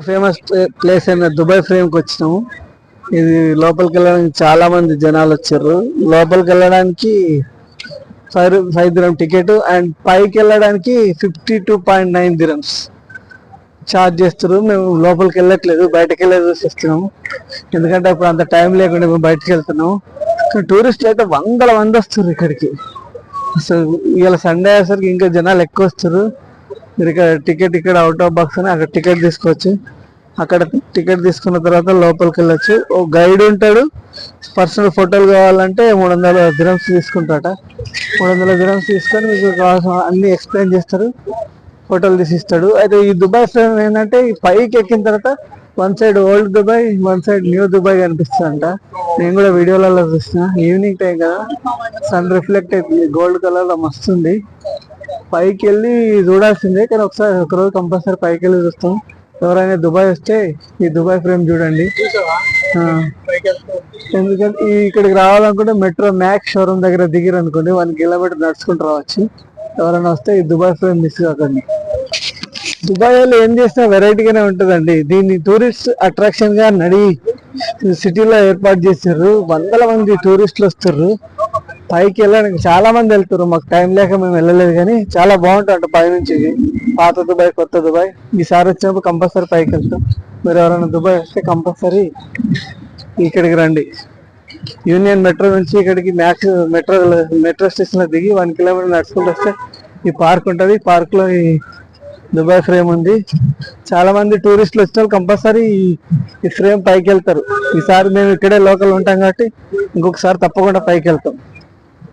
Famous place అయిన Dubai ఫ్రేమ్కి వచ్చినాము. ఇది లోపలికి వెళ్ళడానికి చాలా మంది జనాలు వచ్చారు. లోపలికి వెళ్ళడానికి 5 dirham టికెట్ అండ్ పైకి వెళ్ళడానికి 52.9 dirhams ఛార్జ్ చేస్తారు. మేము లోపలికి వెళ్ళట్లేదు, బయటకు వెళ్ళే చూసిస్తున్నాము. ఎందుకంటే అప్పుడు అంత టైం లేకుండా మేము బయటకు వెళ్తున్నాము. టూరిస్టులు అయితే వందల మంది వస్తారు ఇక్కడికి. అసలు ఇవాళ సండే అయ్యేసరికి ఇంకా జనాలు ఎక్కువ వస్తారు. మీరు ఇక్కడ టికెట్ ఇక్కడ అవుట్ ఆఫ్ బాక్స్ అని అక్కడ టికెట్ తీసుకోవచ్చు. అక్కడ టికెట్ తీసుకున్న తర్వాత లోపలికి వెళ్ళొచ్చు. ఓ గైడ్ ఉంటాడు. పర్సనల్ ఫోటోలు కావాలంటే 300 dirhams తీసుకుంటాట. 300 dirhams తీసుకొని మీకు కావాల్సిన అన్ని ఎక్స్ప్లెయిన్ చేస్తారు, ఫోటోలు తీసిస్తాడు. అయితే ఈ దుబాయ్ ఫ్రేమ్ ఏంటంటే ఈ పైకి ఎక్కిన తర్వాత one side old Dubai, one side new Dubai కనిపిస్తుందంట. నేను కూడా వీడియోలలో చూసిన. ఈవినింగ్ టైం కదా, సన్ రిఫ్లెక్ట్ అవుతుంది, గోల్డ్ కలర్ లో మస్తుంది. పైకి వెళ్ళి చూడాల్సిందే, కానీ ఒకరోజు కంపల్సరీ పైకి వెళ్ళి చూస్తాం. ఎవరైనా దుబాయ్ వస్తే ఈ దుబాయ్ ఫ్రేమ్ చూడండి. ఎందుకంటే ఇక్కడికి రావాలనుకుంటే మెట్రో మ్యాక్స్ షోరూమ్ దగ్గర దిగిరు అనుకోండి, 1 kilometer నడుచుకుంటూ రావచ్చు. ఎవరైనా వస్తే ఈ దుబాయ్ ఫ్రేమ్ మిస్ కాకండి. దుబాయ్ లో ఏం చేసినా వెరైటీగానే ఉంటుందండి. దీన్ని టూరిస్ట్ అట్రాక్షన్ గా సిటీలో ఏర్పాటు చేశారు. వందల మంది టూరిస్టులు వస్తారు. పైకి వెళ్ళడానికి చాలా మంది వెళ్తారు. మాకు టైం లేక మేము వెళ్ళలేదు, కానీ చాలా బాగుంటుంది పైనుంచి. పాత దుబాయ్, కొత్త దుబాయ్. ఈసారి వచ్చినప్పుడు కంపల్సరీ పైకి వెళ్తాం. మీరు ఎవరైనా దుబాయ్ వస్తే కంపల్సరీ ఇక్కడికి రండి. యూనియన్ మెట్రో నుంచి ఇక్కడికి మెట్రో స్టేషన్ లో దిగి 1 kilometer నడుచుకుంటూ వస్తే ఈ పార్క్ ఉంటుంది. పార్క్ లో ఈ దుబాయ్ ఫ్రేమ్ ఉంది. చాలా మంది టూరిస్టులు వచ్చిన వాళ్ళు కంపల్సరీ ఈ ఫ్రేమ్ పైకి వెళ్తారు. ఈసారి మేము ఇక్కడే లోకల్ ఉంటాం కాబట్టి ఇంకొకసారి తప్పకుండా పైకి వెళ్తాం.